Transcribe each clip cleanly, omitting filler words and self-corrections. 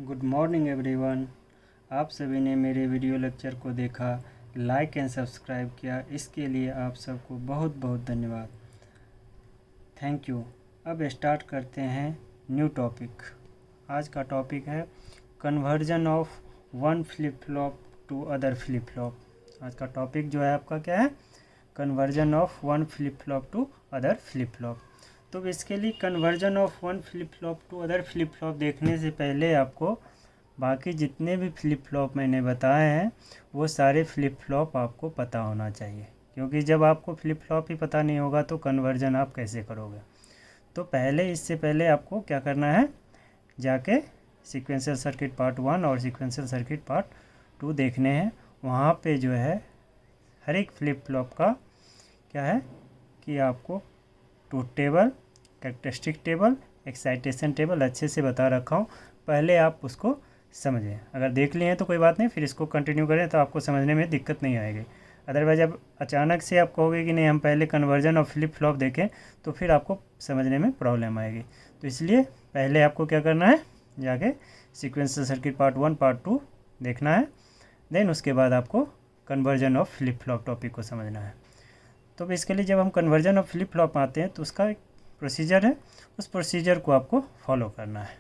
Good morning everyone. आप सभी ने मेरे वीडियो लेक्चर को देखा, लाइक एंड सब्सक्राइब किया, इसके लिए आप सबको बहुत बहुत धन्यवाद। Thank you. अब स्टार्ट करते हैं न्यू टॉपिक। आज का टॉपिक है conversion of one flip flop to other flip flop. आज का टॉपिक जो है आपका क्या है? Conversion of one flip flop to other flip flop. तो basically conversion of one flip flop to other flip flop देखने से पहले आपको बाकी जितने भी फ्लिप फ्लॉप मैंने बताए हैं वो सारे फ्लिप फ्लॉप आपको पता होना चाहिए, क्योंकि जब आपको फ्लिप फ्लॉप ही पता नहीं होगा तो कन्वर्जन आप कैसे करोगे। तो इससे पहले आपको क्या करना है, जाके सीक्वेंशियल सर्किट पार्ट 1 और सीक्वेंशियल सर्किट पार्ट 2 देखने हैं। वहाँ पे जो है हर एक फ्लिप फ्लॉप का क्या है कि आपको truth table, characteristic table, excitation table अच्छे से बता रखा हूँ। पहले आप उसको समझें। अगर देख लिए हैं तो कोई बात नहीं, फिर इसको कंटिन्यू करें तो आपको समझने में दिक्कत नहीं आएगी। अदरवाइज अब अचानक से आप कहोगे कि नहीं हम पहले कन्वर्जन और फ्लिप फ्लॉप देखें, तो फिर आपको समझने में प्रॉब्लम आएगी। तो इसलिए पहले आपको क्या करना है, जाके सीक्वेंशियल सर्किट पार्ट 1 पार्ट 2 देखना है। देन उसके बाद आपको conversion of flip flop topic को समझना है। तो बेसिकली जब हम कन्वर्जन ऑफ फ्लिप फ्लॉप आते हैं तो उसका एक प्रोसीजर है, उस प्रोसीजर को आपको फॉलो करना है।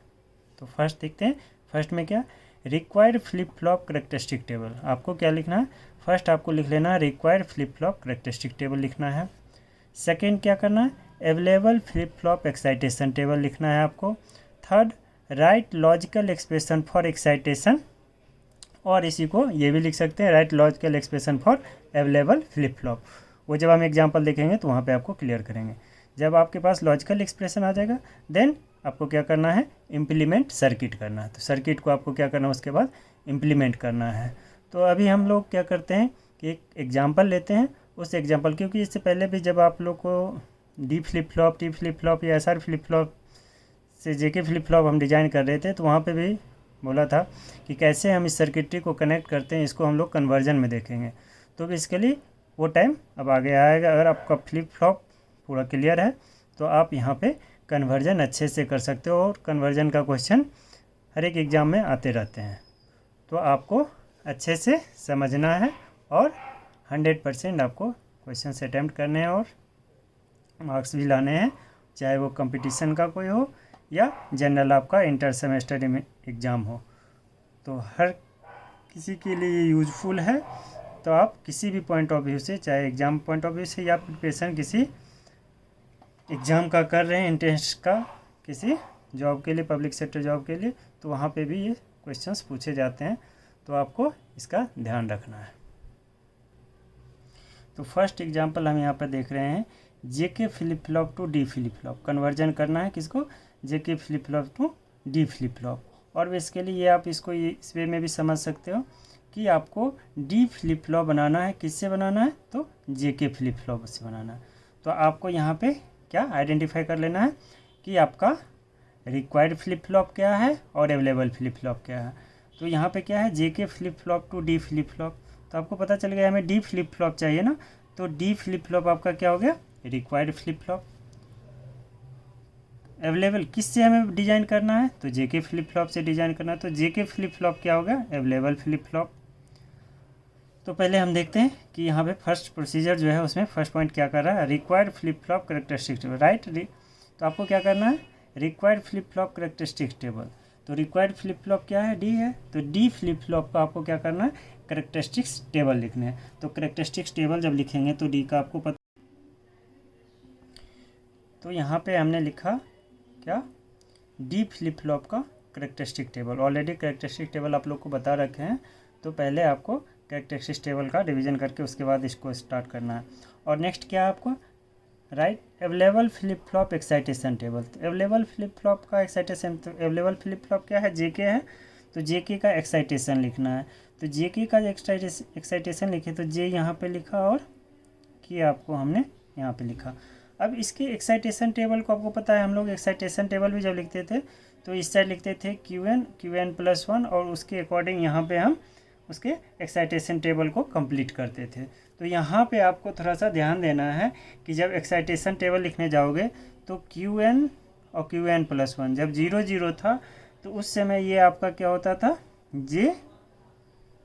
तो फर्स्ट देखते हैं, फर्स्ट में क्या, required flip flop characteristic table. आपको क्या लिखना है, फर्स्ट आपको लिख लेना है required flip flop characteristic table लिखना है। सेकेंड क्या करना है, available flip flop excitation table लिखना है आपको। Third, right logical expression for excitation, और इसी को ये भी लिख सकते हैं right logical expression for available flip flop. वो जब हम एग्जाम्पल देखेंगे तो वहाँ पे आपको क्लियर करेंगे। जब आपके पास लॉजिकल एक्सप्रेशन आ जाएगा देन आपको क्या करना है, इम्प्लीमेंट सर्किट करना है। तो सर्किट को आपको क्या करना है, उसके बाद इम्प्लीमेंट करना है। तो अभी हम लोग क्या करते हैं कि एक एग्जाम्पल लेते हैं। उस एग्जाम्पल, क्योंकि इससे पहले भी जब आप लोग को डी फ्लिप फ्लॉप या SR फ्लिप फ्लॉप से JK फ्लिप फ्लॉप हम डिज़ाइन कर रहे थे, तो वहाँ पर भी बोला था कि कैसे हम इस सर्किटरी को कनेक्ट करते हैं, इसको हम लोग कन्वर्जन में देखेंगे। तो बेसिकली वो टाइम अब आगे आएगा। अगर आपका फ्लिप फ्लॉप पूरा क्लियर है तो आप यहाँ पे कन्वर्जन अच्छे से कर सकते हो, और कन्वर्जन का क्वेश्चन हर एक एग्ज़ाम में आते रहते हैं। तो आपको अच्छे से समझना है और 100% आपको क्वेश्चन से अटैम्प्ट करने हैं और मार्क्स भी लाने हैं, चाहे वो कंपटीशन का कोई हो या जनरल आपका इंटर सेमेस्टर एग्ज़ाम हो। तो हर किसी के लिए यूजफुल है। तो आप किसी भी पॉइंट ऑफ व्यू से, चाहे एग्ज़ाम पॉइंट ऑफ व्यू से या प्रिपरेशन किसी एग्ज़ाम का कर रहे हैं, एंट्रेंस का किसी जॉब के लिए, पब्लिक सेक्टर जॉब के लिए, तो वहाँ पे भी ये क्वेश्चंस पूछे जाते हैं। तो आपको इसका ध्यान रखना है। तो फर्स्ट एग्जांपल हम यहाँ पर देख रहे हैं, JK flip flop to D flip flop. Conversion करना है किसको, JK flip flop to D flip flop. और बेसिकली ये आप इसको ये इस वे में भी समझ सकते हो कि आपको D फ्लिप फ्लॉप बनाना है। किससे बनाना है, तो JK फ्लिप फ्लॉप से बनाना है। तो आपको यहाँ पे क्या आइडेंटिफाई कर लेना है कि आपका रिक्वायर्ड फ्लिप फ्लॉप क्या है और अवेलेबल फ्लिप फ्लॉप क्या है। तो यहाँ पे क्या है, JK flip flop to D flip flop. तो आपको पता चल गया हमें D फ्लिप फ्लॉप चाहिए ना, तो D फ्लिप फ्लॉप आपका क्या हो गया, रिक्वायर्ड फ्लिप फ्लॉप। अवेलेबल किससे हमें डिज़ाइन करना है, तो JK फ्लिप फ्लॉप से डिज़ाइन करना है। तो JK फ्लिप फ्लॉप क्या हो गया, अवेलेबल फ्लिप फ्लॉप। तो पहले हम देखते हैं कि यहाँ पे फर्स्ट प्रोसीजर जो है उसमें फर्स्ट पॉइंट क्या कर रहा है, required flip flop characteristic table, right. तो आपको क्या करना है, required flip flop characteristic table. तो रिक्वायर्ड फ्लिप फ्लॉप क्या है, D है। तो D फ्लिप फ्लॉप का आपको क्या करना है, करेक्टरिस्टिक्स टेबल लिखने हैं। तो करेक्टरिस्टिक्स टेबल जब लिखेंगे तो D का आपको पता, तो यहाँ पे हमने लिखा क्या, D फ्लिप फ्लॉप का characteristic table. Already characteristic table आप लोग को बता रखे हैं, तो पहले आपको करेक्टरिस्टिक टेबल का रिवीजन करके उसके बाद इसको स्टार्ट करना है। और नेक्स्ट क्या है आपको, right available flip flop excitation table. तो अवेलेबल फ्लिप फ्लॉप का एक्साइटेशन, तो अवेलेबल फ्लिप फ्लॉप क्या है, JK है। तो JK का एक्साइटेशन लिखना है। तो JK का एक्साइटेशन लिखे, तो J यहाँ पे लिखा और K आपको हमने यहाँ पे लिखा। अब इसके एक्साइटेशन टेबल को आपको पता है, हम लोग एक्साइटेशन टेबल भी जब लिखते थे तो इस साइड लिखते थे QN+1, और उसके अकॉर्डिंग यहाँ पे हम उसके एक्साइटेशन टेबल को कंप्लीट करते थे। तो यहाँ पे आपको थोड़ा सा ध्यान देना है कि जब एक्साइटेशन टेबल लिखने जाओगे तो QN और QN+1 जब 0 0 था तो उस समय ये आपका क्या होता था, जे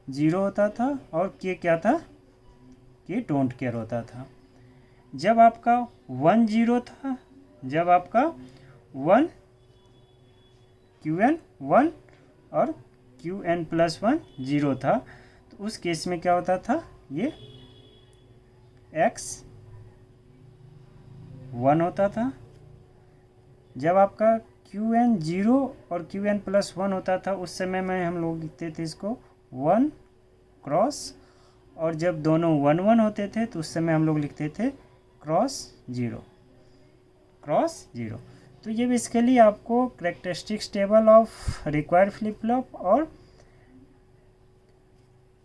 0 होता था और के क्या था, के डोंट केयर होता था। जब आपका 1 0 था, जब आपका 1 QN 1 और QN+1 0 था, तो उस केस में क्या होता था, ये X 1 होता था। जब आपका QN 0 और QN+1 होता था, उस समय में हम लोग लिखते थे इसको 1 क्रॉस, और जब दोनों 1 1 होते थे तो उस समय हम लोग लिखते थे क्रॉस 0, क्रॉस 0। तो ये बेसिकली आपको characteristics table of required flip flop और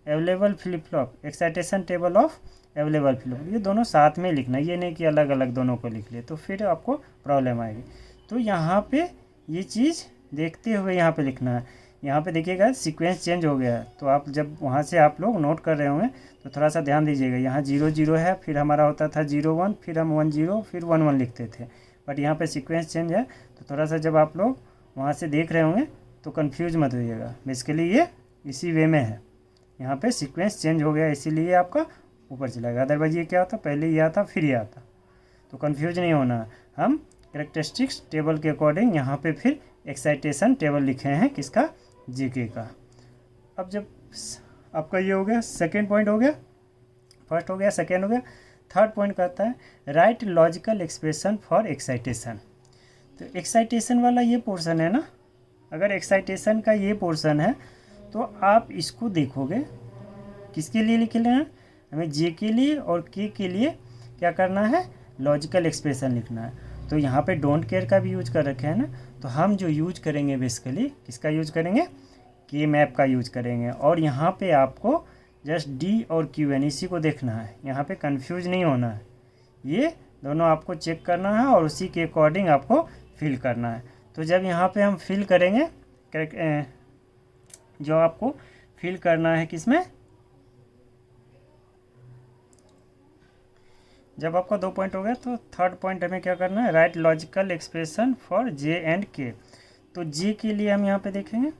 available flip flop, excitation table of available flip flop, ये दोनों साथ में लिखना, ये नहीं कि अलग अलग दोनों को लिख लिए तो फिर आपको प्रॉब्लम आएगी। तो यहाँ पे ये चीज़ देखते हुए यहाँ पे लिखना है। यहाँ पे देखिएगा सीक्वेंस चेंज हो गया है, तो आप जब वहाँ से आप लोग नोट कर रहे होंगे तो थोड़ा सा ध्यान दीजिएगा। यहाँ 0 0 है, फिर हमारा होता था 0 1, फिर हम 1 0, फिर 1 1 लिखते थे, बट यहाँ पे सीक्वेंस चेंज है। तो थोड़ा सा जब आप लोग वहाँ से देख रहे होंगे तो कन्फ्यूज मत होइएगा, बेसिकली ये इसी वे में है। यहाँ पे सीक्वेंस चेंज हो गया इसीलिए आपका ऊपर चलाएगा, अदरवाइज ये क्या होता, पहले ये आता फिर ये आता। तो कन्फ्यूज नहीं होना, हम कैरेक्टरिस्टिक्स टेबल के अकॉर्डिंग यहाँ पे फिर एक्साइटेशन टेबल लिखे हैं किसका, जीके का। अब जब आपका ये हो गया, सेकेंड पॉइंट हो गया, फर्स्ट हो गया, सेकेंड हो गया, थर्ड पॉइंट कहता है right logical expression for excitation. तो एक्साइटेशन वाला ये पोर्शन है ना, अगर एक्साइटेशन का ये पोर्शन है तो आप इसको देखोगे किसके लिए लिख लेना है, हमें जे के लिए और के लिए क्या करना है, लॉजिकल एक्सप्रेशन लिखना है। तो यहाँ पे डोंट केयर का भी यूज कर रखे हैं ना, तो हम जो यूज करेंगे बेसिकली किसका यूज करेंगे, के मैप का यूज करेंगे। और यहाँ पे आपको जस्ट डी और क्यू एन इसी को देखना है, यहाँ पे कंफ्यूज नहीं होना है, ये दोनों आपको चेक करना है और उसी के अकॉर्डिंग आपको फिल करना है। तो जब यहाँ पे हम फिल करेंगे, जो आपको फिल करना है किसमें, जब आपका 2 पॉइंट हो गया तो थर्ड पॉइंट हमें क्या करना है, right logical expression for J and के। तो जे के लिए हम यहाँ पे देखेंगे,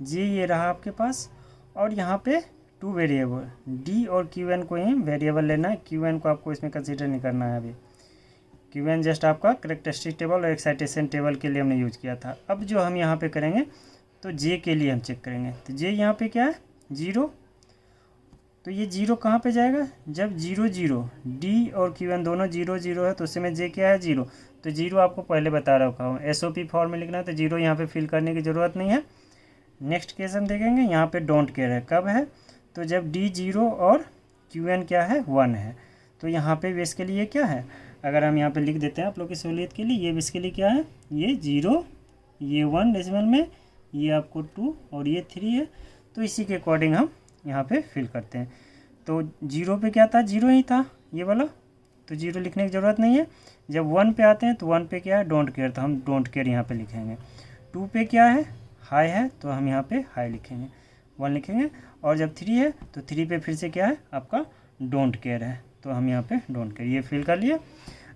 जे ये रहा आपके पास, और यहाँ पे 2 वेरिएबल डी और क्यू एन को ही वेरिएबल लेना है, क्यू एन को आपको इसमें कंसीडर नहीं करना है अभी। क्यू एन जस्ट आपका कैरेक्टरिस्टिक टेबल और एक्साइटेशन टेबल के लिए हमने यूज किया था। अब जो हम यहाँ पे करेंगे तो जे के लिए हम चेक करेंगे, तो जे यहाँ पे क्या है 0, तो ये 0 कहाँ पे जाएगा, जब 0 0 डी और क्यू एन दोनों 0 0 है तो उससे में जे क्या है 0, तो 0 आपको पहले बता रखा हूँ, SOP फॉर्म में लिखना है, तो 0 यहाँ पे फिल करने की ज़रूरत नहीं है। नेक्स्ट केस हम देखेंगे, यहाँ पे डोंट केयर है, कब है, तो जब डी 0 और क्यू एन क्या है 1 है। तो यहाँ पे बेसिकली ये क्या है, अगर हम यहाँ पे लिख देते हैं आप लोग की सहूलियत के लिए, ये बेसिकली क्या है, ये 0, ये 1 डेसिमल में, ये आपको 2 और ये 3 है। तो इसी के अकॉर्डिंग हम यहाँ पे फिल करते हैं। तो 0 पे क्या था, 0 ही था ये वाला, तो 0 लिखने की ज़रूरत नहीं है। जब 1 पे आते हैं तो 1 पे क्या है, डोंट केयर, तो हम डोंट केयर यहाँ पे लिखेंगे। 2 पे क्या है, हाई है, तो हम यहाँ पे हाई लिखेंगे, 1 लिखेंगे। और जब 3 है तो 3 पे फिर से क्या है आपका डोंट केयर है, तो हम यहाँ पे डोंट केयर ये फिल कर लिए।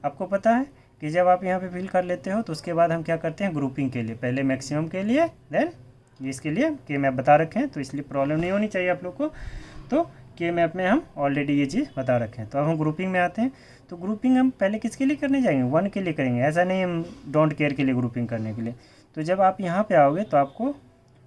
आपको पता है कि जब आप यहाँ पे फिल कर लेते हो तो उसके बाद हम क्या करते हैं, ग्रुपिंग के लिए, पहले मैक्सिमम के लिए, देन इसके लिए के मैप बता रखे हैं, तो इसलिए प्रॉब्लम नहीं होनी चाहिए आप लोग को। तो के मैप में हम ऑलरेडी ये चीज़ बता रखे हैं। तो अब हम ग्रुपिंग में आते हैं, तो ग्रुपिंग हम पहले किसके लिए करने जाएंगे, 1 के लिए करेंगे, ऐसा नहीं हम डोंट केयर के लिए ग्रुपिंग करने के लिए। तो जब आप यहाँ पे आओगे तो आपको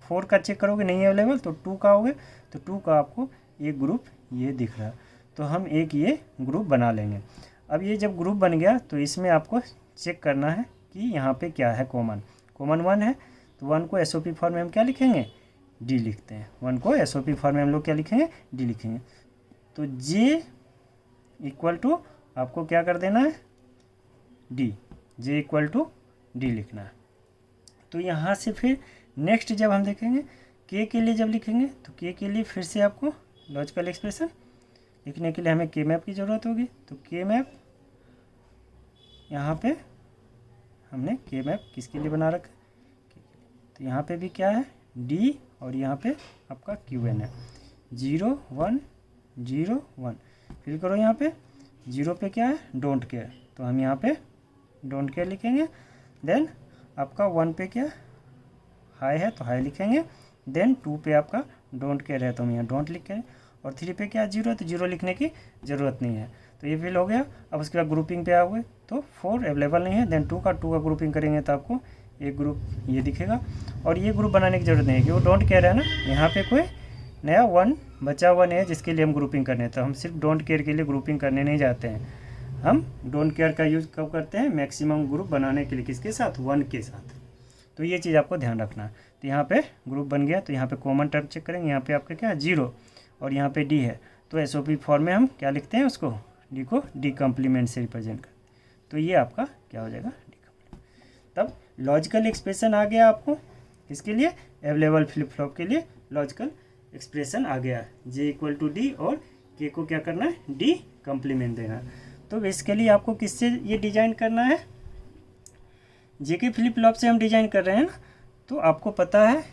4 का चेक करोगे नहीं है अवेलेबल, तो 2 का आओगे, तो 2 का आपको एक ग्रुप ये दिख रहा है, तो हम एक ये ग्रुप बना लेंगे। अब ये जब ग्रुप बन गया तो इसमें आपको चेक करना है कि यहाँ पे क्या है, कॉमन 1 है, तो 1 को SOP फॉर्म में हम क्या लिखेंगे, डी लिखते हैं, 1 को SOP फॉर्म में हम लोग क्या लिखेंगे, डी लिखेंगे। तो जे इक्वल टू आपको क्या कर देना है, D, J equal to D लिखना है। तो यहाँ से फिर नेक्स्ट जब हम देखेंगे के लिए जब लिखेंगे, तो के लिए फिर से आपको लॉजिकल एक्सप्रेशन लिखने के लिए हमें के मैप की ज़रूरत होगी। तो के मैप यहाँ पे हमने के मैप किसके लिए बना रखा है, तो यहाँ पे भी क्या है डी, और यहाँ पे आपका क्यू एन है, 0 1 0 1 फिर करो। यहाँ पे 0 पे क्या है डोंट केयर, तो हम यहाँ पे डोंट केयर लिखेंगे। देन आपका 1 पे क्या हाई है तो हाई लिखेंगे, देन 2 पे आपका डोंट केयर है तो हम यहाँ डोंट लिखें, और 3 पे क्या 0 है तो 0 लिखने की ज़रूरत नहीं है। तो ये फिल हो गया। अब उसके बाद ग्रुपिंग पे आओगे तो 4 अवेलेबल नहीं है, देन 2 का ग्रुपिंग करेंगे तो आपको एक ग्रुप ये दिखेगा। और ये ग्रुप बनाने की ज़रूरत नहीं है कि वो डोंट केयर है ना, यहाँ पे कोई नया 1 बचा हुआ नहीं है जिसके लिए हम ग्रुपिंग करने हैं। तो हम सिर्फ डोंट केयर के लिए ग्रुपिंग करने नहीं जाते हैं, हम डोंट केयर का यूज़ कब करते हैं, मैक्सिमम ग्रुप बनाने के लिए, किसके साथ, 1 के साथ। तो ये चीज़ आपको ध्यान रखना है। तो यहाँ पे ग्रुप बन गया, तो यहाँ पे कॉमन टर्म चेक करेंगे, यहाँ पे आपका क्या 0 और यहाँ पे डी है, तो एसओपी फॉर्म में हम क्या लिखते हैं उसको, डी को डी कम्प्लीमेंट से रिप्रेजेंट कर, तो ये आपका क्या हो जाएगा, डी कम्प्लीमेंट। तब लॉजिकल एक्सप्रेशन आ गया आपको, इसके लिए अवेलेबल फ्लिप फ्लॉप के लिए लॉजिकल एक्सप्रेशन आ गया, जे इक्वल टू डी और के को क्या करना है, डी कम्प्लीमेंट देना है। तो इसके लिए आपको किससे ये डिजाइन करना है, जेके फ्लिप फ्लॉप से हम डिजाइन कर रहे हैं ना। तो आपको पता है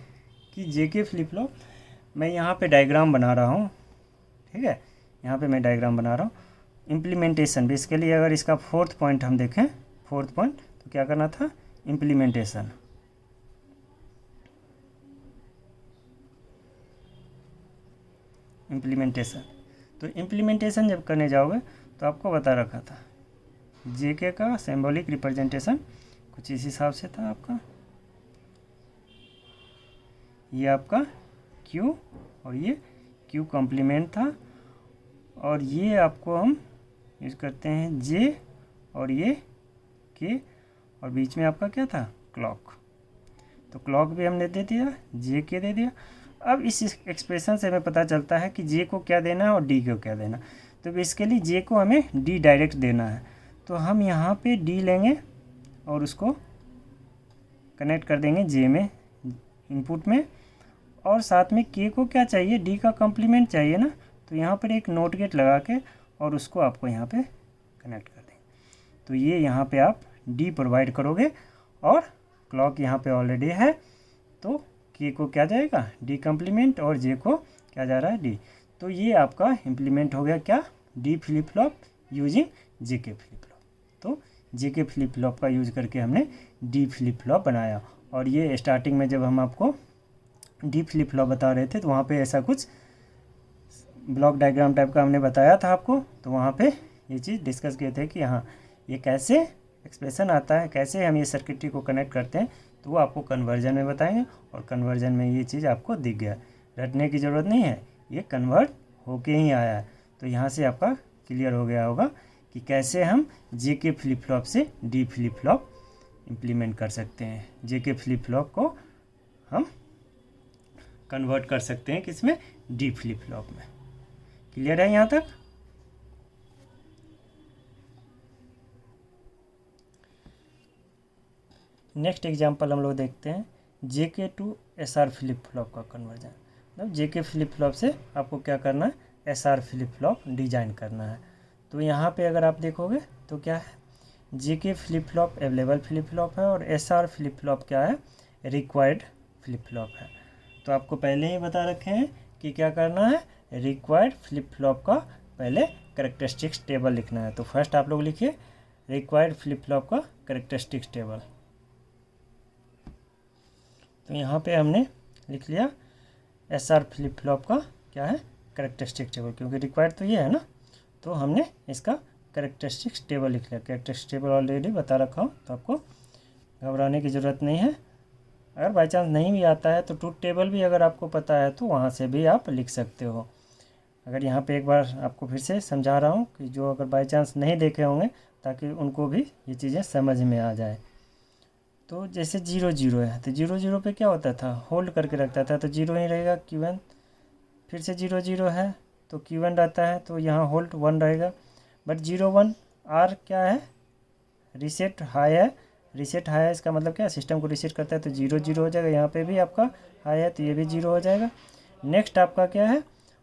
कि जेके फ्लिप फ्लॉप, मैं यहाँ पे डायग्राम बना रहा हूँ, ठीक है, यहाँ पे मैं डायग्राम बना रहा हूँ। इम्प्लीमेंटेशन बेसिकली अगर इसका 4th पॉइंट हम देखें, 4th पॉइंट, तो क्या करना था, इम्प्लीमेंटेशन। तो इम्प्लीमेंटेशन जब करने जाओगे तो आपको बता रखा था जेके का सिंबॉलिक रिप्रेजेंटेशन कुछ इस हिसाब से था आपका, ये आपका क्यू और ये क्यू कॉम्प्लीमेंट था, और ये आपको हम यूज़ करते हैं जे और ये के, और बीच में आपका क्या था, क्लॉक। तो क्लॉक भी हमने दे दिया, जे के दे दिया। अब इस एक्सप्रेशन से हमें पता चलता है कि जे को क्या देना है और डी को क्या देना। तो बेसिकली जे को हमें डी डायरेक्ट देना है, तो हम यहाँ पे डी लेंगे और उसको कनेक्ट कर देंगे जे में, इनपुट में, और साथ में के को क्या चाहिए, डी का कॉम्प्लीमेंट चाहिए ना, तो यहाँ पर एक नोट गेट लगा के और उसको आपको यहाँ पे कनेक्ट कर देंगे। तो ये यहाँ पे आप डी प्रोवाइड करोगे और क्लॉक यहाँ पे ऑलरेडी है, तो के को क्या जाएगा, डी कॉम्प्लीमेंट, और जे को क्या जा रहा है, डी। तो ये आपका इम्प्लीमेंट हो गया क्या, D flip flop using JK flip flop. तो जेके फ्लिप फ्लॉप का यूज़ करके हमने डी फ्लिप फ्लॉप बनाया। और ये स्टार्टिंग में जब हम आपको डी फ्लिप फ्लॉप बता रहे थे तो वहाँ पे ऐसा कुछ ब्लॉक डायग्राम टाइप का हमने बताया था आपको, तो वहाँ पे ये चीज़ डिस्कस किए थे कि हाँ ये कैसे एक्सप्रेशन आता है, कैसे हम ये सर्किटरी को कनेक्ट करते हैं, तो वो आपको कन्वर्जन में बताएंगे। और कन्वर्जन में ये चीज़ आपको दिख गया, रटने की ज़रूरत नहीं है, ये कन्वर्ट होके ही आया है। तो यहाँ से आपका क्लियर हो गया होगा कि कैसे हम जेके फ्लिप फ्लॉप से डी फ्लिप फ्लॉप इम्प्लीमेंट कर सकते हैं, जेके फ्लिप फ्लॉप को हम कन्वर्ट कर सकते हैं किसमें, डी फ्लिप फ्लॉप में। क्लियर है यहाँ तक? नेक्स्ट एग्जांपल हम लोग देखते हैं जेके टू एसआर फ्लिप फ्लॉप का कन्वर्जन। मतलब जेके फ्लिप फ्लॉप से आपको क्या करना है, एसआर फ्लिप फ्लॉप डिजाइन करना है। तो यहाँ पे अगर आप देखोगे तो क्या है, JK flip flop available flip flop है और एसआर फ्लिप फ्लॉप क्या है, रिक्वायर्ड फ्लिप फ्लॉप है। तो आपको पहले ही बता रखे हैं कि क्या करना है, रिक्वायर्ड फ्लिप फ्लॉप का पहले कैरेक्टरिस्टिक्स टेबल लिखना है। तो फर्स्ट आप लोग लिखिए रिक्वायर्ड फ्लिप फ्लॉप का कैरेक्टरिस्टिक्स टेबल। तो यहाँ पे हमने लिख लिया एसआर फ्लिप फ्लॉप का क्या है, कैरेक्टरिस्टिक टेबल, क्योंकि रिक्वायर्ड तो ये है ना, तो हमने इसका कैरेक्टरिस्टिक्स टेबल लिख लिया। कैरेक्टरिस्टिक टेबल ऑलरेडी बता रखा हूँ, तो आपको घबराने की ज़रूरत नहीं है। अगर बाई चांस नहीं भी आता है तो ट्रूथ टेबल भी अगर आपको पता है तो वहाँ से भी आप लिख सकते हो। अगर यहाँ पे एक बार आपको फिर से समझा रहा हूँ कि जो अगर बाई चांस नहीं देखे होंगे, ताकि उनको भी ये चीज़ें समझ में आ जाए। तो जैसे 0 0 है, तो 0 0 पे क्या होता था, होल्ड करके रखता था, तो 0 ही रहेगा Q1। फिर से 0 0 है तो Q1 रहता है, तो यहाँ होल्ड 1 रहेगा। बट 0 1 R क्या है, रीसेट हाई है। रीसेट हाई है इसका मतलब क्या, सिस्टम को रीसेट करता है, तो 0 0 हो जाएगा। यहाँ पे भी आपका हाई है तो ये भी 0 हो जाएगा। नेक्स्ट आपका क्या है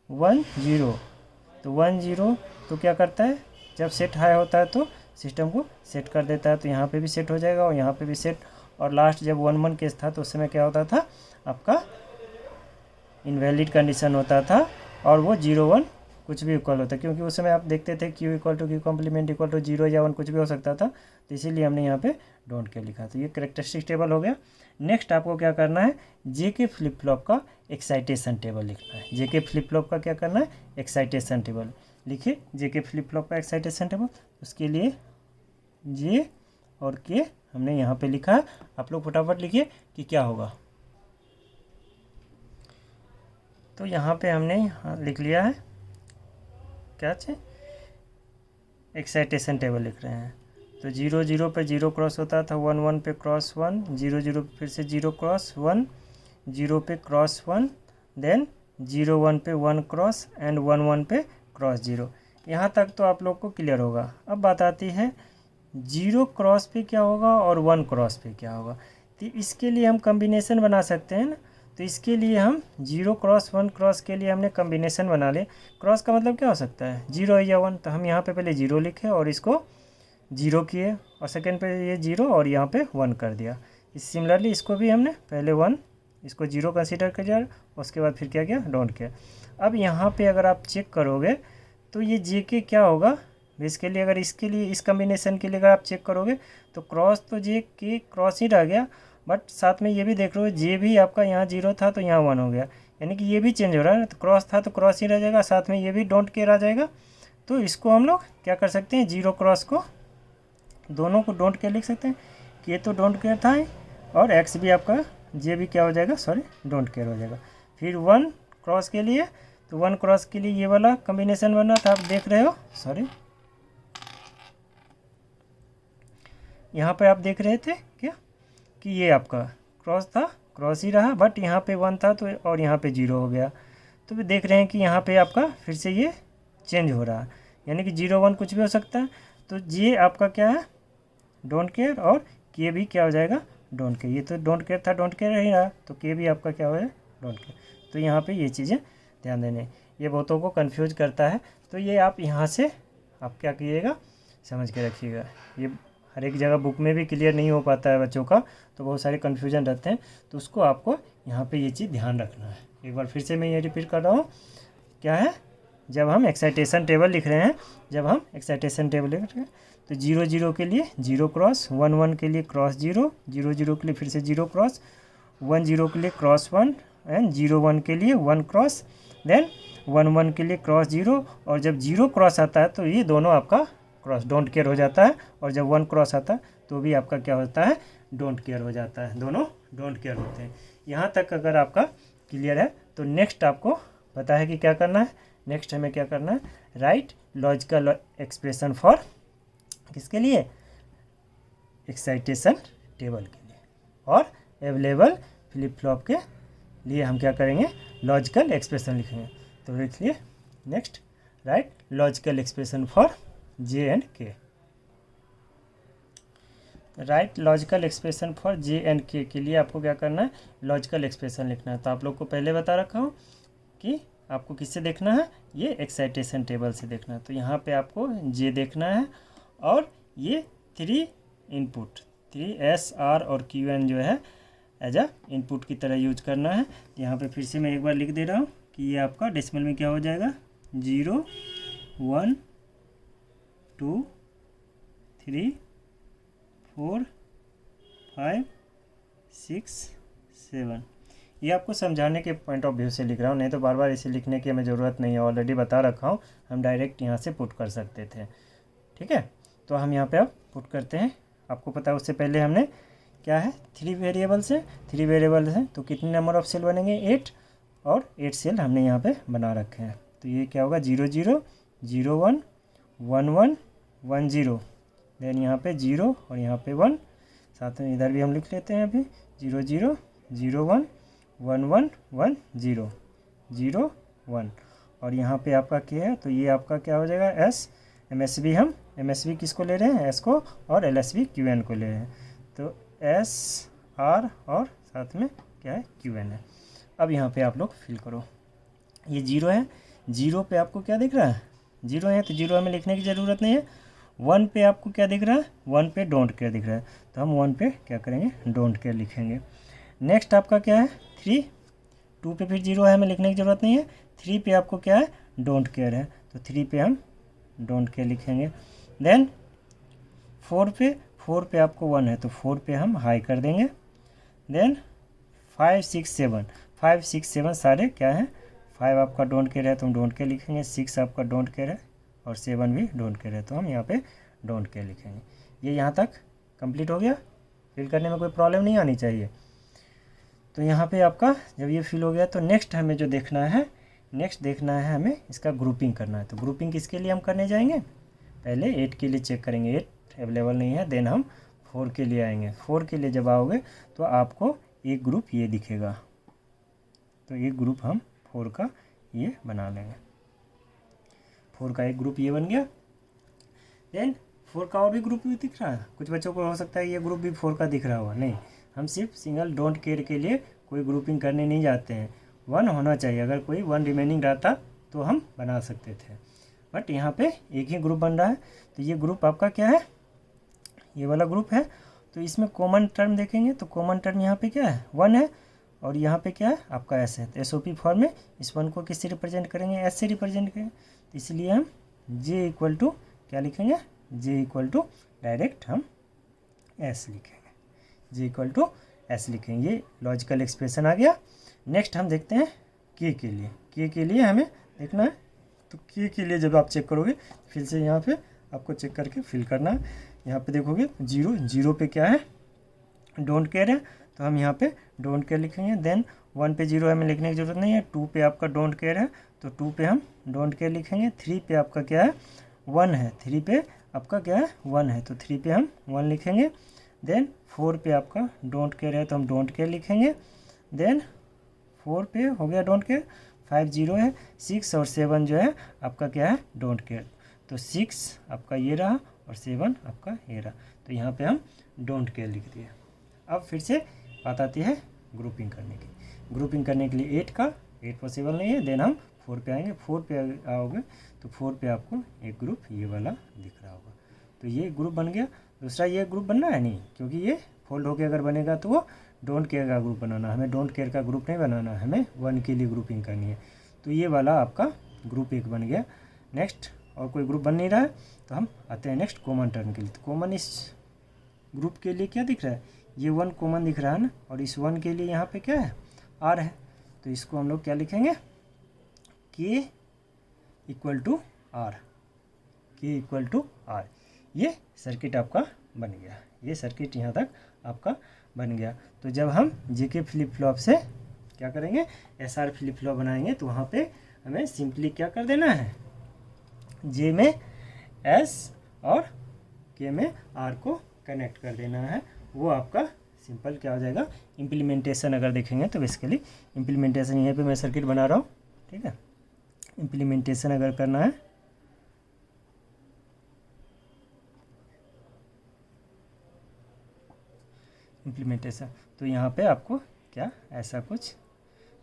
1 0, तो 1 0 तो क्या करता है, जब सेट हाई होता है तो सिस्टम को सेट कर देता है, तो यहाँ पे भी सेट हो जाएगा और यहाँ पे भी सेट। और लास्ट जब 1 1 केस था तो उस समय क्या होता था, आपका इनवैलिड कंडीशन होता था और वो 0 1 कुछ भी इक्वल होता है, क्योंकि उस समय आप देखते थे Q equal to Q complement equal to 0 या 1 कुछ भी हो सकता था, तो इसीलिए हमने यहाँ पे डोंट केयर लिखा। तो ये कैरेक्टरिस्टिक टेबल हो गया। नेक्स्ट आपको क्या करना है, जेके फ्लिप फ्लॉप का एक्साइटेशन टेबल लिखना है। जेके फ्लिप फ्लॉप का क्या करना है, एक्साइटेशन टेबल लिखिए। जेके फ्लिप फ्लॉप का एक्साइटेशन टेबल, उसके लिए जे और के हमने यहाँ पे लिखा है। आप लोग फटाफट लिखिए कि क्या होगा। तो यहाँ पे हमने लिख लिया है क्या चाहिए, एक्साइटेशन टेबल लिख रहे हैं। तो 0 0 पे 0 क्रॉस होता था, 1 1 पे क्रॉस 1, 0 0 फिर से 0 क्रॉस 1, 0 पे क्रॉस 1, देन 0 1 पे 1 क्रॉस एंड 1 1 पे क्रॉस 0। यहाँ तक तो आप लोग को क्लियर होगा। अब बात आती है 0 क्रॉस पे क्या होगा और 1 क्रॉस पे क्या होगा। तो इसके लिए हम कम्बिनेशन बना सकते हैं ना। तो इसके लिए हम 0 क्रॉस 1 क्रॉस के लिए हमने कम्बिनेशन बना ले। क्रॉस का मतलब क्या हो सकता है, 0 या 1। तो हम यहाँ पे पहले 0 लिखे और इसको 0 किए, और सेकेंड पे ये 0 और यहाँ पे 1 कर दिया। सिमिलरली इसको भी हमने पहले 1, इसको 0 कंसीडर कर दिया, उसके बाद फिर क्या किया, डोंट किया। अब यहाँ पे अगर आप चेक करोगे तो ये जे के क्या होगा, बेसिकली अगर इसके लिए, इस कम्बिनेशन के लिए अगर आप चेक करोगे तो क्रॉस तो जे के क्रॉस ही रह गया, बट साथ में ये भी देख रहे हो जे भी आपका यहाँ 0 था तो यहाँ 1 हो गया, यानी कि ये भी चेंज हो रहा है। तो क्रॉस था तो क्रॉस ही रह जाएगा, साथ में ये भी डोंट केयर आ जाएगा। तो इसको हम लोग क्या कर सकते हैं, 0 क्रॉस को दोनों को डोंट केयर लिख सकते हैं कि ये तो डोंट केयर था और एक्स भी आपका जे भी क्या हो जाएगा, सॉरी डोंट केयर हो जाएगा। फिर 1 क्रॉस के लिए, तो 1 क्रॉस के लिए ये वाला कम्बिनेशन बनना था, आप देख रहे हो, सॉरी यहाँ पे आप देख रहे थे क्या कि ये आपका क्रॉस था, क्रॉस ही रहा, बट यहाँ पे 1 था तो और यहाँ पे 0 हो गया। तो भी देख रहे हैं कि यहाँ पे आपका फिर से ये चेंज हो रहा है, यानी कि 0 1 कुछ भी हो सकता है। तो ये आपका क्या है, डोंट केयर, और के भी क्या हो जाएगा, डोंट केयर। ये तो डोंट केयर था, डोंट केयर ही रहा, तो के भी आपका क्या हो जाए, डोंट केयर। तो यहाँ पे ये चीज़ें ध्यान देने, ये बहुतों को कंफ्यूज करता है। तो ये आप यहाँ से आप क्या कीजिएगा, समझ के रखिएगा। ये हर एक जगह बुक में भी क्लियर नहीं हो पाता है बच्चों का, तो बहुत सारे कन्फ्यूजन रहते हैं। तो उसको आपको यहाँ पे ये चीज़ ध्यान रखना है। एक बार फिर से मैं ये रिपीट कर रहा हूँ, क्या है, जब हम एक्साइटेशन टेबल लिख रहे हैं, जब हम एक्साइटेशन टेबल लिख रहे हैं तो 0 0 के लिए 0 क्रॉस, 1 1 के लिए क्रॉस 0, 0 0 के लिए फिर से 0 क्रॉस, 1 0 के लिए क्रॉस 1 एंड 0 1 के लिए 1 क्रॉस, देन 1 1 के लिए क्रॉस 0। और जब 0 क्रॉस आता है तो ये दोनों आपका क्रॉस डोंट केयर हो जाता है, और जब 1 क्रॉस आता है तो भी आपका क्या होता है, डोंट केयर हो जाता है। दोनों डोंट केयर होते हैं। यहाँ तक अगर आपका क्लियर है तो नेक्स्ट आपको पता है कि क्या करना है। नेक्स्ट हमें क्या करना है, राइट लॉजिकल एक्सप्रेशन फॉर किसके लिए, एक्साइटेशन टेबल के लिए, और अवेलेबल फ्लिप फ्लॉप के लिए हम क्या करेंगे, लॉजिकल एक्सप्रेशन लिखेंगे। तो लिखिए next, write logical expression for J and K. Write logical expression for J and K लिए आपको क्या करना है, लॉजिकल एक्सप्रेशन लिखना है। तो आप लोग को पहले बता रखा हूँ कि आपको किससे देखना है, ये एक्साइटेशन टेबल से देखना है। तो यहाँ पे आपको जे देखना है, और ये 3 इनपुट 3 एस आर और क्यू एन जो है एज अ इनपुट की तरह यूज करना है। यहाँ पे फिर से मैं एक बार लिख दे रहा हूँ कि ये आपका डेसिमल में क्या हो जाएगा, 0 1 2 3 4 5 6 7। ये आपको समझाने के पॉइंट ऑफ व्यू से लिख रहा हूँ, नहीं तो बार बार इसे लिखने की हमें ज़रूरत नहीं है, ऑलरेडी बता रखा हूँ, हम डायरेक्ट यहाँ से पुट कर सकते थे। ठीक है, तो हम यहाँ पे अब पुट करते हैं। आपको पता है उससे पहले हमने क्या है, 3 वेरिएबल्स हैं, 3 वेरिएबल्स हैं तो कितने नंबर ऑफ सेल बनेंगे, 8, और 8 सेल हमने यहाँ पे बना रखे हैं। तो ये क्या होगा, 0 0 0 1 1 1 1 0, देन यहाँ पे 0 और यहाँ पे 1, साथ में इधर भी हम लिख लेते हैं अभी 0 0 0 1 1 1 1 0 0 1, और यहाँ पे आपका क्या है, तो ये आपका क्या हो जाएगा, एस एम एस बी। हम एम एस बी किसको ले रहे हैं, एस को, और L S B Q N को ले रहे हैं। तो एस आर और साथ में क्या है, क्यू एन है। अब यहाँ पे आप लोग फिल करो, ये 0 है, 0 पे आपको क्या दिख रहा है, 0 है, तो 0 हमें लिखने की ज़रूरत नहीं है। 1 पे आपको क्या दिख रहा है, 1 पे डोंट केयर दिख रहा है, तो हम 1 पे क्या करेंगे, डोंट केयर लिखेंगे। नेक्स्ट आपका क्या है, 3, 2 पे फिर 0 है, हमें लिखने की ज़रूरत नहीं है। 3 पे आपको क्या है, डोंट केयर है, तो 3 पे हम डोंट केयर लिखेंगे। देन 4 पे आपको 1 है तो 4 पे हम हाई कर देंगे। देन 5 6 7 सारे क्या हैं, 5 आपका डोंट केयर है तो हम डोंट केयर लिखेंगे, 6 आपका डोंट केयर है और 7 भी डोंट केयर है तो हम यहाँ पे डोंट केयर लिखेंगे। ये यहाँ तक कंप्लीट हो गया। फिल करने में कोई प्रॉब्लम नहीं आनी चाहिए। तो यहाँ पे आपका जब ये फिल हो गया तो नेक्स्ट हमें जो देखना है, हमें इसका ग्रुपिंग करना है। तो ग्रुपिंग किसके लिए हम करने जाएंगे, पहले 8 के लिए चेक करेंगे, 8 अवेलेबल नहीं है। देन हम 4 के लिए आएंगे। 4 के लिए जब आओगे तो आपको एक ग्रुप ये दिखेगा, तो एक ग्रुप हम 4 का ये बना लेंगे। 4 का एक ग्रुप ये बन गया। देन 4 का और भी ग्रुप भी दिख रहा है। कुछ बच्चों को हो सकता है ये ग्रुप भी 4 का दिख रहा हुआ, नहीं, हम सिर्फ सिंगल डोंट केयर के लिए कोई ग्रुपिंग करने नहीं जाते हैं। 1 होना चाहिए, अगर कोई 1 रिमेनिंग रहता तो हम बना सकते थे, बट यहाँ पे एक ही ग्रुप बन रहा है। तो ये ग्रुप आपका क्या है, ये वाला ग्रुप है। तो इसमें कॉमन टर्म देखेंगे तो कॉमन टर्म यहाँ पे क्या है, 1 है, और यहाँ पे क्या है आपका एस है। तो SOP फॉर्म में इस 1 को किससे रिप्रेजेंट करेंगे, एस से रिप्रेजेंट करेंगे। तो इसलिए हम जे इक्वल टू क्या लिखेंगे, जे इक्वल टू डायरेक्ट हम एस लिखेंगे, जे इक्वल टू एस लिखेंगे। ये लॉजिकल एक्सप्रेशन आ गया। नेक्स्ट हम देखते हैं के लिए हमें देखना है। तो के लिए जब आप चेक करोगे फिर से यहाँ पे आपको चेक करके फिल करना है। यहाँ पे देखोगे 0 पे क्या है, डोंट केयर है, तो हम यहाँ पे डोंट केयर लिखेंगे। देन 1 पे 0 हमें लिखने की ज़रूरत नहीं है। 2 पे आपका डोंट केयर है तो 2 पे हम डोंट केयर लिखेंगे। 3 पे आपका क्या है, 1 है, 3 पे आपका क्या है, 1 है, तो 3 पे हम 1 लिखेंगे। देन 4 पे आपका डोंट केयर है तो हम डोंट केयर लिखेंगे। देन 4 पे हो गया डोंट केयर, 5 0 है, 6 और 7 जो है आपका क्या है, डोंट केयर। तो 6 आपका ये रहा और 7 आपका ये रहा। तो यहाँ पे हम डोंट केयर लिख दिए। अब फिर से बात आती है ग्रुपिंग करने की। ग्रुपिंग करने के लिए 8 पॉसिबल नहीं है। देन हम 4 पे आएंगे। 4 पे आओगे तो 4 पे आपको एक ग्रुप ये वाला दिख रहा होगा। तो ये ग्रुप बन गया। दूसरा ये ग्रुप बनना है नहीं, क्योंकि ये फोल्ड होके अगर बनेगा तो वो डोंट केयर का ग्रुप बनाना, हमें डोंट केयर का ग्रुप नहीं बनाना, हमें 1 के लिए ग्रुपिंग करनी है। तो ये वाला आपका ग्रुप 1 बन गया। नेक्स्ट और कोई ग्रुप बन नहीं रहा है तो हम आते हैं नेक्स्ट कॉमन टर्म के लिए। तो कॉमन इस ग्रुप के लिए क्या दिख रहा है, ये 1 कॉमन दिख रहा है ना, और इस 1 के लिए यहाँ पे क्या है, R है। तो इसको हम लोग क्या लिखेंगे, K equal to R, K equal to R। ये सर्किट आपका बन गया, ये सर्किट यहाँ तक आपका बन गया। तो जब हम JK फ्लिप फ्लॉप से क्या करेंगे, SR फ्लिप फ्लॉप बनाएंगे तो वहाँ पे हमें सिंपली क्या कर देना है, J में S और K में R को कनेक्ट कर देना है। वो आपका सिंपल क्या हो जाएगा, इम्प्लीमेंटेशन अगर देखेंगे तो बेसिकली इम्प्लीमेंटेशन यहाँ पे मैं सर्किट बना रहा हूँ, ठीक है। इम्प्लीमेंटेशन अगर करना है इम्प्लीमेंटेशन, तो यहाँ पे आपको क्या ऐसा कुछ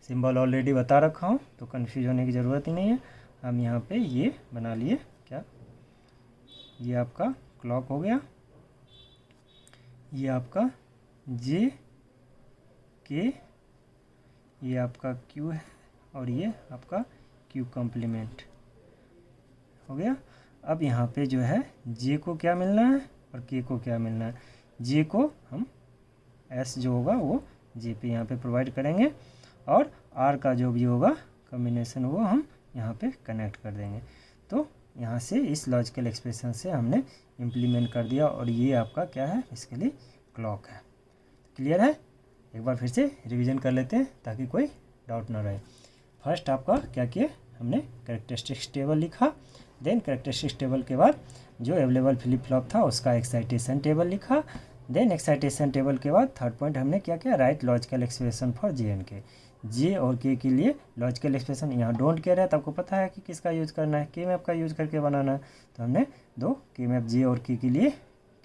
सिंबल ऑलरेडी बता रखा हूँ तो कन्फ्यूज होने की ज़रूरत ही नहीं है। हम यहाँ पे ये बना लिए, क्या ये आपका क्लॉक हो गया, ये आपका J K, ये आपका Q है और ये आपका Q कॉम्प्लीमेंट हो गया। अब यहाँ पे जो है J को क्या मिलना है और K को क्या मिलना है। J को हम S जो होगा वो J पे यहाँ पे प्रोवाइड करेंगे और R का जो भी होगा कॉम्बिनेशन वो हम यहाँ पे कनेक्ट कर देंगे। तो यहाँ से इस लॉजिकल एक्सप्रेशन से हमने इम्प्लीमेंट कर दिया और ये आपका क्या है, इसके लिए क्लॉक है। क्लियर है, एक बार फिर से रिवीजन कर लेते हैं ताकि कोई डाउट ना रहे। फर्स्ट आपका क्या किया, हमने कैरेक्टरिस्टिक्स टेबल लिखा। देन कैरेक्टरिस्टिक्स टेबल के बाद जो अवेलेबल फ्लिप फ्लॉप था उसका एक्साइटेशन टेबल लिखा। देन एक्साइटेशन टेबल के बाद थर्ड पॉइंट हमने क्या किया, right logical expression for J and K। J और K के लिए लॉजिकल एक्सप्रेशन यहाँ डोंट केयर है तो आपको पता है कि किसका यूज़ करना है, K मैप का यूज़ करके बनाना है। तो हमने 2 K मैप J और K के लिए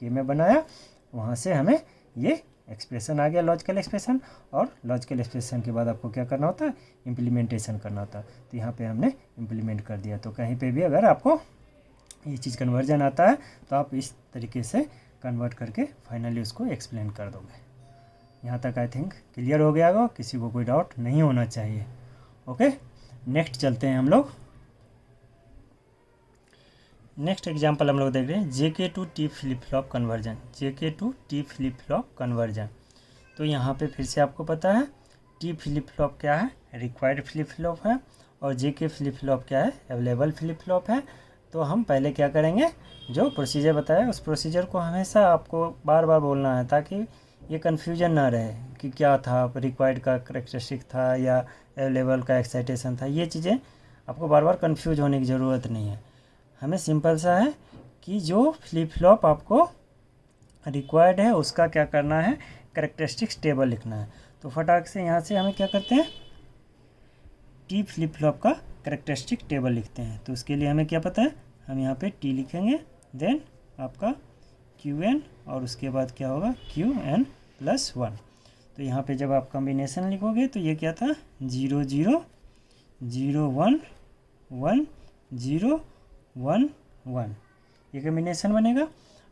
K मैप बनाया, वहाँ से हमें ये एक्सप्रेशन आ गया लॉजिकल एक्सप्रेशन। और लॉजिकल एक्सप्रेशन के बाद आपको क्या करना होता है, इम्प्लीमेंटेशन करना होता है। तो यहाँ पे हमने इम्प्लीमेंट कर दिया। तो कहीं पे भी अगर आपको ये चीज़ कन्वर्जन आता है तो आप इस तरीके से कन्वर्ट करके फाइनली उसको एक्सप्लेन कर दोगे। यहाँ तक आई थिंक क्लियर हो गया होगा, किसी को कोई डाउट नहीं होना चाहिए। ओके, नेक्स्ट चलते हैं हम लोग। नेक्स्ट एग्जांपल हम लोग देख रहे हैं JK to T flip flop conversion, JK to T flip flop conversion. तो यहाँ पे फिर से आपको पता है T फ्लिप फ्लॉप क्या है, रिक्वायर्ड फ्लिप फ्लॉप है, और JK फ्लिप फ्लॉप क्या है, अवेलेबल फ्लिप फ्लॉप है। तो हम पहले क्या करेंगे, जो प्रोसीजर बताया उस प्रोसीजर को हमेशा आपको बार बार बोलना है, ताकि ये कन्फ्यूजन ना रहे कि क्या था, रिक्वायर्ड का करेक्टरिस्टिक था या अवेलेबल का एक्साइटेशन था। ये चीज़ें आपको बार बार कन्फ्यूज होने की ज़रूरत नहीं है। हमें सिंपल सा है कि जो फ्लिप फ्लॉप आपको रिक्वायर्ड है उसका क्या करना है, करेक्टरिस्टिक्स टेबल लिखना है। तो फटाक से यहाँ से हमें क्या करते हैं, टी फ्लिप फ्लॉप का करेक्टरिस्टिक टेबल लिखते हैं। तो उसके लिए हमें क्या पता है, हम यहाँ पे टी लिखेंगे, देन आपका QN, और उसके बाद क्या होगा QN+1। तो यहाँ पे जब आप कॉम्बिनेशन लिखोगे तो ये क्या था, 0 0 0 1 1 0 1 1, ये कॉम्बिनेशन बनेगा।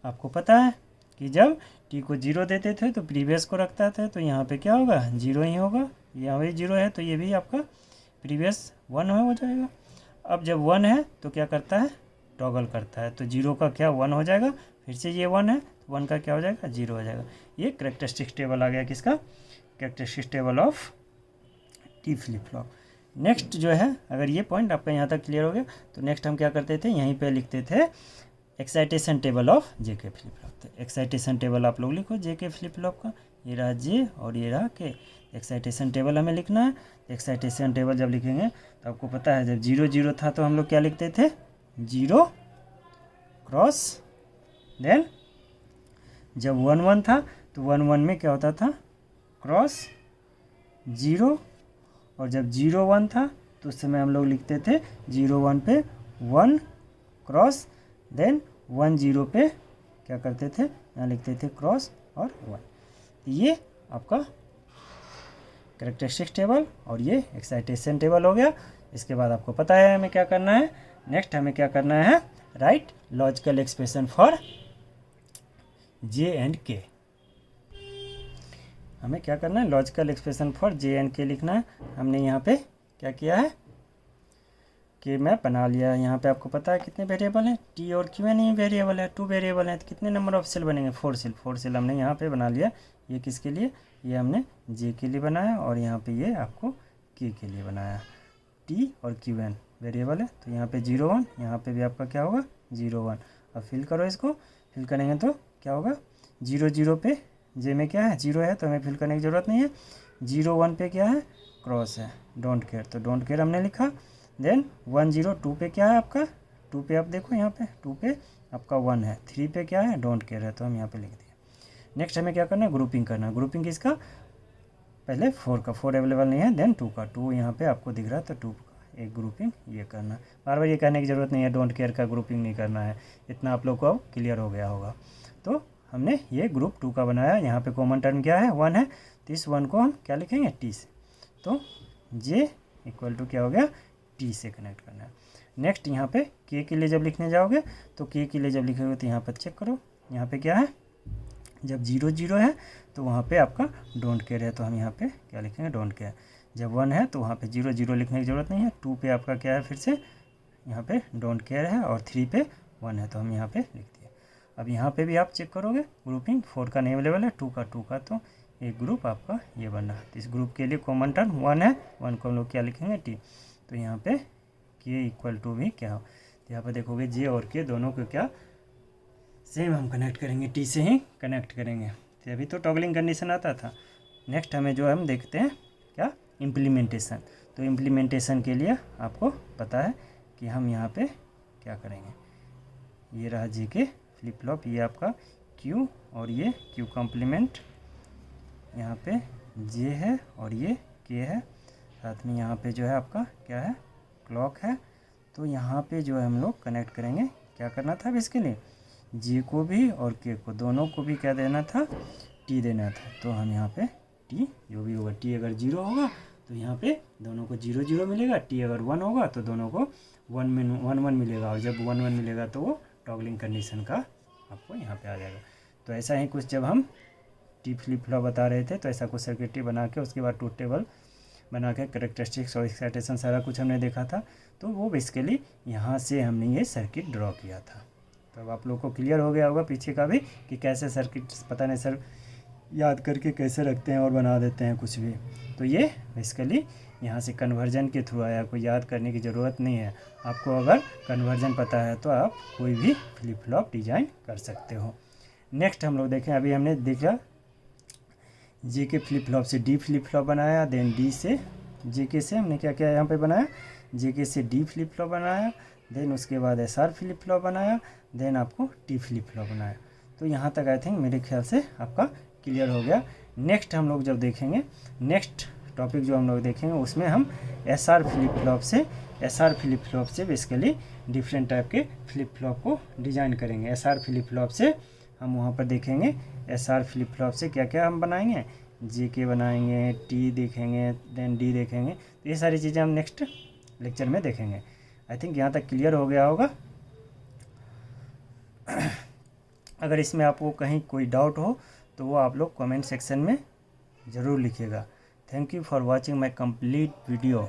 आपको पता है कि जब टी को 0 देते थे तो प्रीवियस को रखता था, तो यहाँ पे क्या होगा, 0 ही होगा। यहाँ भी 0 है तो ये भी आपका प्रीवियस 1 हो जाएगा। अब जब 1 है तो क्या करता है, टॉगल करता है, तो 0 का क्या 1 हो जाएगा, फिर से ये 1 है तो 1 का क्या हो जाएगा, 0 हो जाएगा। ये करेक्टरिस्टिक्स टेबल आ गया किसका, characteristics table of T flip flop. Next जो है, अगर ये पॉइंट आपका यहाँ तक क्लियर हो गया तो नेक्स्ट हम क्या करते थे, यहीं पे लिखते थे excitation table of JK flip flop. तो एक्साइटेशन टेबल आप लोग लिखो JK फ्लिप फ्लॉप का, ये रहा J और ये रहा K। एक्साइटेशन टेबल हमें लिखना है। एक्साइटेशन टेबल जब लिखेंगे तो आपको पता है, जब 0 0 था तो हम लोग क्या लिखते थे, 0 क्रॉस, देन जब 1 1 था तो 1 1 में क्या होता था, क्रॉस 0, और जब 0 1 था तो उस समय हम लोग लिखते थे 0 1 पे 1 क्रॉस, देन 1 0 पे क्या करते थे, यहाँ लिखते थे क्रॉस और 1। ये आपका करेक्टरिस्टिक्स टेबल और ये एक्साइटेशन टेबल हो गया। इसके बाद आपको पता है हमें क्या करना है, नेक्स्ट हमें क्या करना है, right logical expression for J and K। हमें क्या करना है, logical expression for J and K लिखना है। हमने यहाँ पे क्या किया है कि मैं बना लिया। यहाँ पे आपको पता है कितने वेरिएबल हैं, T और Q नहीं वेरिएबल है, 2 वेरिएबल हैं, तो कितने नंबर ऑफ सेल बनेंगे, 4 सेल। 4 सेल हमने यहाँ पे बना लिया। ये किसके लिए, ये हमने J के लिए बनाया, और यहाँ पे ये आपको K के लिए बनाया। T और QN वेरिएबल है, तो यहाँ पे 0 1, यहाँ पे भी आपका क्या होगा 0 1। अब फिल करो इसको, फिल करेंगे तो क्या होगा, 0 0 पे J में क्या है, 0 है तो हमें फिल करने की ज़रूरत नहीं है। 0 1 पे क्या है, क्रॉस है, डोंट केयर, तो डोंट केयर हमने लिखा। देन 1 0 2 पे क्या है आपका, 2 पे आप देखो यहाँ पे 2 पे आपका 1 है, 3 पे क्या है, डोंट केयर है, तो हम यहाँ पे लिख दिए। नेक्स्ट हमें क्या करना है, ग्रुपिंग करना है। ग्रुपिंग किसका, पहले 4 का, 4 अवेलेबल नहीं है, देन 2 का, 2 यहाँ पे आपको दिख रहा है तो 2 का एक ग्रुपिंग ये करना है। बार बार ये कहने की ज़रूरत नहीं है डोंट केयर का ग्रुपिंग नहीं करना है, इतना आप लोग को अब क्लियर हो गया होगा। तो हमने ये ग्रुप 2 का बनाया। यहाँ पे कॉमन टर्म क्या है, 1 है, तो इस 1 को हम क्या लिखेंगे, T से। तो J इक्वल टू क्या हो गया, T से कनेक्ट करना है। नेक्स्ट यहाँ पे K के लिए जब लिखने जाओगे तो K के लिए जब लिखोगे तो यहाँ पर चेक करो, यहाँ पे क्या है, जब 0 0 है तो वहाँ पे आपका डोंट केयर है, तो हम यहाँ पे क्या लिखेंगे, डोंट केयर। जब 1 है तो वहाँ पे 0 0 लिखने की ज़रूरत नहीं है। 2 पे आपका क्या है, फिर से यहाँ पे डोंट केयर है, और 3 पे 1 है, तो हम यहाँ पे लिख दिए। अब यहाँ पे भी आप चेक करोगे ग्रुपिंग, 4 का नहीं अवेलेबल है, 2 का, तो एक ग्रुप आपका ये बना। तो इस ग्रुप के लिए कॉमन टर्म 1 है, 1 को हम लोग क्या लिखेंगे, T। तो यहाँ पे K इक्वल टू भी क्या हो, तो यहाँ पे देखोगे J और K दोनों को क्या सेम हम कनेक्ट करेंगे, T से ही कनेक्ट करेंगे। तो अभी तो टॉगलिंग कंडीशन आता था। नेक्स्ट हमें जो हम देखते हैं क्या, इम्प्लीमेंटेशन। तो इम्प्लीमेंटेशन के लिए आपको पता है कि हम यहाँ पे क्या करेंगे, ये रहा JK फ्लिप फ्लॉप, ये आपका Q और ये Q कॉम्प्लीमेंट, यहाँ पे J है और ये K है, साथ में यहाँ पे जो है आपका क्या है, क्लॉक है। तो यहाँ पे जो है हम लोग कनेक्ट करेंगे, क्या करना था अब इसके लिए, J को भी और K को, दोनों को भी क्या देना था, T देना था। तो हम यहाँ पे T जो भी होगा, T अगर 0 होगा तो यहाँ पे दोनों को 0 0 मिलेगा, T अगर 1 होगा तो दोनों को 1 1 मिलेगा, और जब 1 1 मिलेगा तो वो टॉगलिंग कंडीशन का आपको यहाँ पे आ जाएगा। तो ऐसा ही कुछ जब हम T फ्लिप फ्लॉप बता रहे थे तो ऐसा कुछ सर्किटरी बना के उसके बाद ट्रूथ टेबल बना के कैरेक्टरिस्टिक्स और एक्साइटेशन सारा कुछ हमने देखा था। तो वो बेसिकली यहाँ से हमने ये सर्किट ड्रॉ किया था। तो अब आप लोगों को क्लियर हो गया होगा पीछे का भी कि कैसे सर्किट, पता नहीं सर याद करके कैसे रखते हैं और बना देते हैं कुछ भी। तो ये बेसिकली यहाँ से कन्वर्जन के थ्रू आया, आपको याद करने की ज़रूरत नहीं है। आपको अगर कन्वर्जन पता है तो आप कोई भी फ्लिप फ्लॉप डिज़ाइन कर सकते हो। नेक्स्ट हम लोग देखें, अभी हमने देखा जे के फ्लिप फ्लॉप से डी फ्लिप फ्लॉप बनाया, देन डी से जे के से हमने क्या क्या यहाँ पे बनाया, जे के से डी फ्लिप फ्लॉप बनाया, देन उसके बाद एस आर फ्लिप फ्लॉप बनाया, देन आपको टी फ्लिप फ्लॉप बनाया। तो यहाँ तक आई थिंक मेरे ख्याल से आपका क्लियर हो गया। नेक्स्ट हम लोग जब देखेंगे, नेक्स्ट टॉपिक जो हम लोग देखेंगे उसमें हम एस आर फ्लिप फ्लॉप से बेसिकली डिफरेंट टाइप के फ्लिप फ्लॉप को डिज़ाइन करेंगे। एस आर फ्लिप फ्लॉप से हम वहाँ पर देखेंगे, एस आर फ्लिप फ्लॉप से क्या क्या हम बनाएंगे, जे के बनाएंगे, टी देखेंगे, देन डी देखेंगे। तो ये सारी चीज़ें हम नेक्स्ट लेक्चर में देखेंगे। आई थिंक यहाँ तक क्लियर हो गया होगा। अगर इसमें आपको कहीं कोई डाउट हो तो वो आप लोग कमेंट सेक्शन में ज़रूर लिखिएगा। Thank you for watching my complete video.